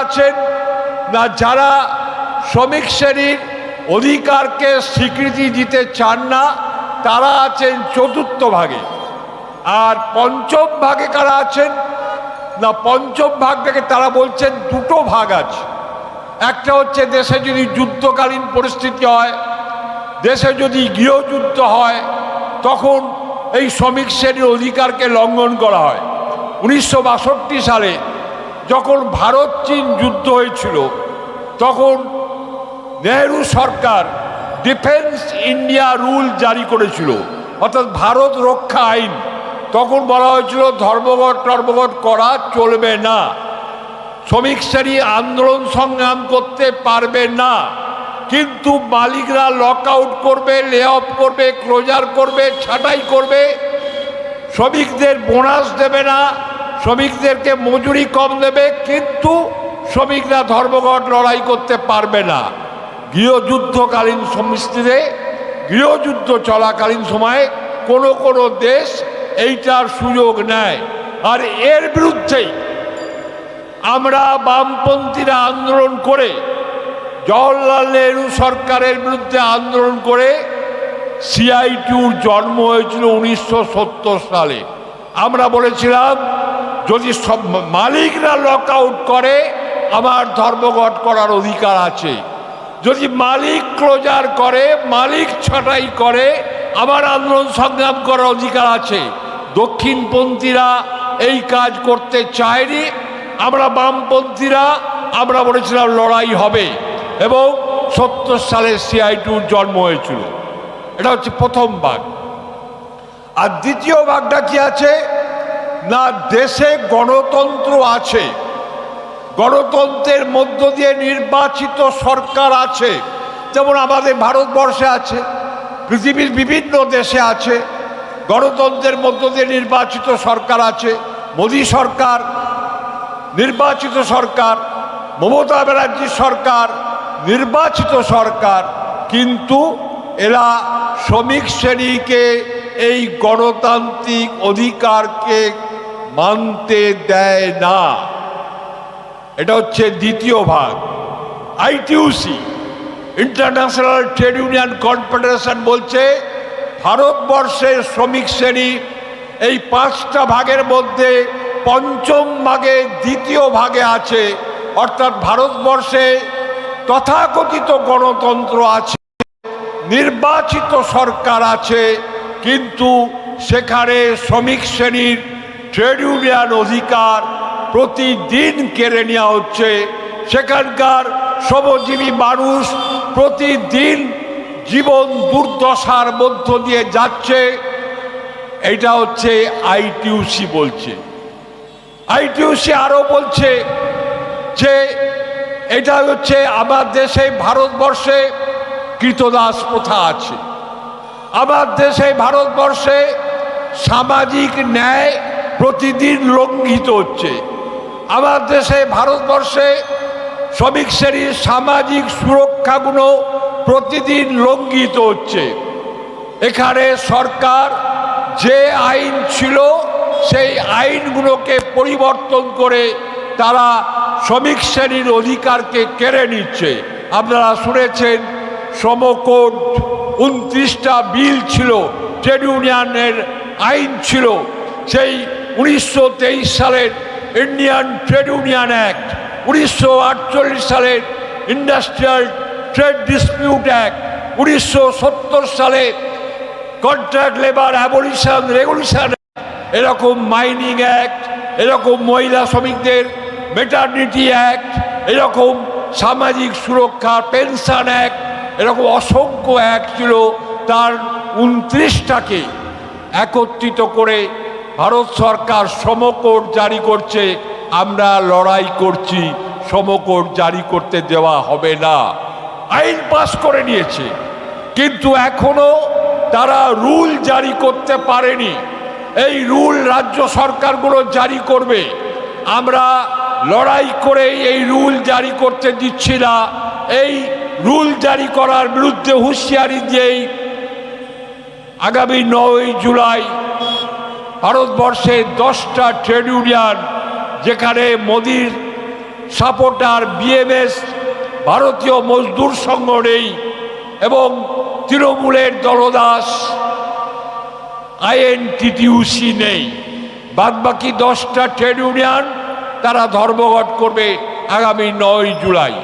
আছেন না যারা শ্রমিক শ্রেণীর অধিকারকে স্বীকৃতি দিতে চান না, তারা আছেন চতুর্থ ভাগে। আর পঞ্চম ভাগে কারা আছেন না, পঞ্চম ভাগ থেকে তারা বলছেন দুটো ভাগ আছে। একটা হচ্ছে দেশে যদি যুদ্ধকালীন পরিস্থিতি হয়, দেশে যদি গৃহযুদ্ধ হয়, তখন এই শ্রমিক শ্রেণীর অধিকারকে লঙ্ঘন করা হয়। 1962 সালে যখন ভারত চীন যুদ্ধ হয়েছিল, তখন নেহরু সরকার ডিফেন্স ইন্ডিয়া রুল জারি করেছিল, অর্থাৎ ভারত রক্ষা আইন। তখন বলা হয়েছিল ধর্মঘট করা চলবে না, শ্রমিক শ্রেণী আন্দোলন সংগ্রাম করতে পারবে না, কিন্তু মালিকরা লক আউট করবে, লে অফ করবে, ক্লোজার করবে, ছাঁটাই করবে, শ্রমিকদের বোনাস দেবে না, শ্রমিকদেরকে মজুরি কম দেবে, কিন্তু শ্রমিকরা ধর্মঘট লড়াই করতে পারবে না। গৃহযুদ্ধকালীন পরিস্থিতিতে, গৃহযুদ্ধ চলাকালীন সময়ে কোনো কোনো দেশ এইটার সুযোগ নেয়। আর এর বিরুদ্ধেই আমরা বামপন্থীরা আন্দোলন করে, জওহরলাল নেহরু সরকারের বিরুদ্ধে আন্দোলন করে সিআইটিউর জন্ম হয়েছিল 1970 সালে। আমরা বলেছিলাম যদি সব মালিকরা লক আউট করে, আমার ধর্মঘট করার অধিকার আছে। যদি মালিক ক্লোজার করে, মালিক ছাঁটাই করে, আমার আন্দোলন সংগ্রাম করার অধিকার আছে। দক্ষিণপন্থীরা এই কাজ করতে চায়নি। আমরা বামপন্থীরা আমরা বলেছিলাম লড়াই হবে, এবং 70 সালে সিআইটিউর জন্ম হয়েছিল। এটা হচ্ছে প্রথম ভাগ। আর দ্বিতীয় ভাগটা কি আছে না, দেশে গণতন্ত্র আছে, গণতন্ত্রের মধ্য দিয়ে নির্বাচিত সরকার আছে। যেমন আমাদের ভারতবর্ষে আছে, পৃথিবীর বিভিন্ন দেশে আছে, গণতন্ত্রের মধ্য দিয়ে নির্বাচিত সরকার আছে। মোদী সরকার নির্বাচিত সরকার, মমতা ব্যানার্জি সরকার নির্বাচিত সরকার, কিন্তু এরা শ্রমিক শ্রেণীকে এই গণতান্ত্রিক অধিকারকে মানতে দেয় না। এটা হচ্ছে দ্বিতীয় ভাগ। আইটিউসি, ইন্টারন্যাশনাল ট্রেড ইউনিয়ন কনফেডারেশন বলছে ভারতবর্ষের শ্রমিক শ্রেণী এই 5টা ভাগের মধ্যে পঞ্চম ভাগে দ্বিতীয় ভাগে আছে। অর্থাৎ ভারতবর্ষে তথাকথিত গণতন্ত্র আছে, নির্বাচিত সরকার আছে, কিন্তু সেখানে শ্রমিক শ্রেণীর ট্রেড ইউনিয়ন অধিকার প্রতিদিন কেড়ে নেওয়া হচ্ছে। সেখানকার শ্রমজীবী মানুষ প্রতিদিন জীবন দুর্দশার মধ্য দিয়ে যাচ্ছে। এটা হচ্ছে আইটিউসি বলছে। আইটিউসি আরও বলছে যে এটা হচ্ছে আমার দেশে ভারতবর্ষে কৃতদাস প্রথা আছে, আমার দেশে ভারতবর্ষে সামাজিক ন্যায় প্রতিদিন লঙ্ঘিত হচ্ছে, আমার দেশে ভারতবর্ষে শ্রমিক শ্রেণীর সামাজিক সুরক্ষাগুলো প্রতিদিন লঙ্ঘিত হচ্ছে। এখানে সরকার যে আইন ছিল সেই আইনগুলোকে পরিবর্তন করে তারা শ্রমিক শ্রেণীর অধিকারকে কেড়ে নিচ্ছে। আপনারা শুনেছেন শ্রমকোড 29টা বিল ছিল, ট্রেড ইউনিয়নের আইন ছিল। সেই 1923 সালের ইন্ডিয়ান ট্রেড ইউনিয়ন অ্যাক্ট, 1948 সালের ইন্ডাস্ট্রিয়াল ট্রেড ডিসপিউট অ্যাক্ট, 1970 সালে কন্ট্রাক্ট লেবার অ্যাবলিশন রেগুলেশন, এরকম মাইনিং অ্যাক্ট, এরকম মহিলা শ্রমিকদের মেটারনিটি অ্যাক্ট, এরকম সামাজিক সুরক্ষা পেনশন অ্যাক্ট, এরকম অসংখ্য অ্যাক্ট ছিল। তার 29টাকে একত্রিত করে ভারত সরকার শ্রমকোড জারি করছে। আমরা লড়াই করছি, শ্রমকোড জারি করতে দেওয়া হবে না। আইন পাস করে নিয়েছে, কিন্তু এখনো তারা রুল জারি করতে পারেনি। এই রুল রাজ্য সরকারগুলো জারি করবে। আমরা লড়াই করে এই রুল জারি করতে দিচ্ছি না। এই রুল জারি করার বিরুদ্ধে হুঁশিয়ারি দিয়েই আগামী 9 জুলাই ভারতবর্ষের 10টা ট্রেড ইউনিয়ন, যেখানে মোদির সাপোর্টার বিএমএস, ভারতীয় মজদুর সংঘ নেই, এবং তৃণমূলের দলদাস আইএনটিটিউসি নেই। বাদবাকি 10টা ট্রেড ইউনিয়ন তারা ধর্মঘট করবে আগামী 9 জুলাই।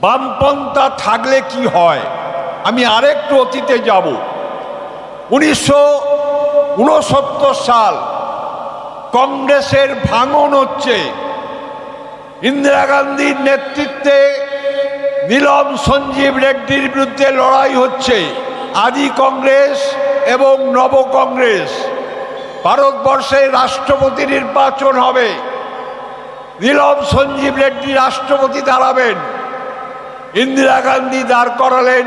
বামপন্থা থাকলে কি হয়, আমি আরেকটু অতীতে যাব। 1969 সাল কংগ্রেসের ভাঙন হচ্ছে, ইন্দিরা গান্ধীর নেতৃত্বে নীলম সঞ্জীব রেড্ডির বিরুদ্ধে লড়াই হচ্ছে। আদি কংগ্রেস এবং নব কংগ্রেস, ভারতবর্ষে রাষ্ট্রপতি নির্বাচন হবে, নীলম সঞ্জীব রেড্ডি রাষ্ট্রপতি দাঁড়াবেন। ইন্দিরা গান্ধী দাঁড় করালেন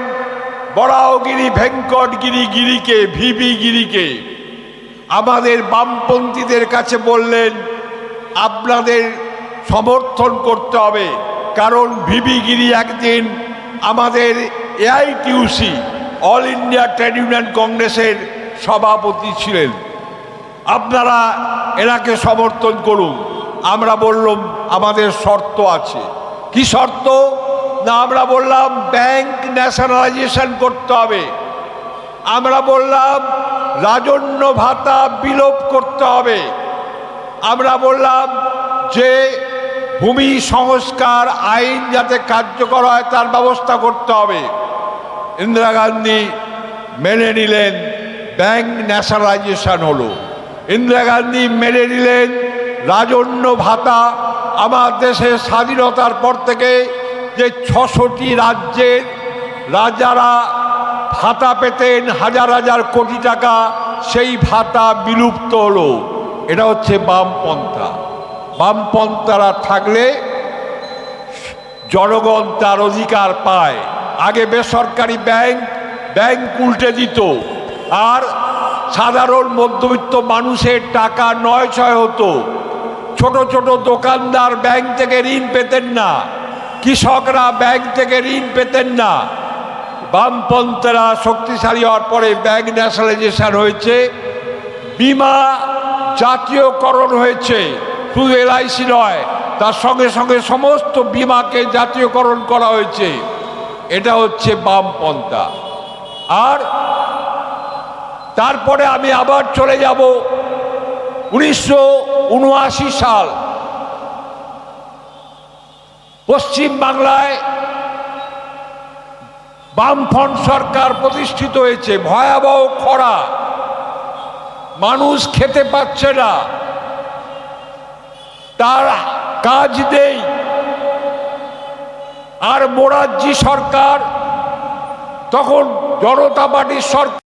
বরাহগিরি ভেঙ্কটগিরি গিরিকে, ভিবি গিরিকে। আমাদের বামপন্থীদের কাছে বললেন আপনাদের সমর্থন করতে হবে, কারণ ভিবি গিরি একদিন আমাদের AITUC all India trade union কংগ্রেসের সভাপতি ছিলেন, আপনারা এনাকে সমর্থন করুন। আমরা বললাম আমাদের শর্ত আছে। কি শর্ত? না, আমরা বললাম ব্যাংক ন্যাশনালাইজেশন করতে হবে, আমরা বললাম রাজন্য ভাতা বিলোপ করতে হবে, আমরা বললাম যে ভূমি সংস্কার আইন যাতে কার্যকর হয় তার ব্যবস্থা করতে হবে। ইন্দিরা গান্ধী মেনে নিলেন, ব্যাংক ন্যাশনালাইজেশন হলো। ইন্দিরা গান্ধী মেনে নিলেন রাজন্য ভাতা। আমার দেশের স্বাধীনতার পর থেকে যে 600টি রাজ্যের রাজারা ভাতা পেতেন হাজার হাজার কোটি টাকা, সেই ভাতা বিলুপ্ত হলো। এটা হচ্ছে বামপন্থা। বামপন্থারা থাকলে জনগণ তার অধিকার পায়। আগে বেসরকারি ব্যাংক উল্টে দিত, আর সাধারণ মধ্যবিত্ত মানুষের টাকা নয় ছয় হতো। ছোট ছোট দোকানদার ব্যাংক থেকে ঋণ পেতেন না, কৃষকরা ব্যাংক থেকে ঋণ পেতেন না। বামপন্থীরা শক্তিশালী হওয়ার পরে ব্যাংক ন্যাশনালাইজেশন হয়েছে, বিমা জাতীয়করণ হয়েছে, শুধু এলআইসি নয়, তার সঙ্গে সঙ্গে সমস্ত বিমাকে জাতীয়করণ করা হয়েছে। এটা হচ্ছে বামপন্থা। আর তারপরে আমি আবার চলে যাব 1979 সাল, পশ্চিম বাংলায় বামফ্রন্ট সরকার প্রতিষ্ঠিত হয়েছে। ভয়াবহ খরা, মানুষ খেতে পাচ্ছে না, তার কাজ নেই। আর মোরারজি সরকার, তখন জনতা পার্টির সরকার।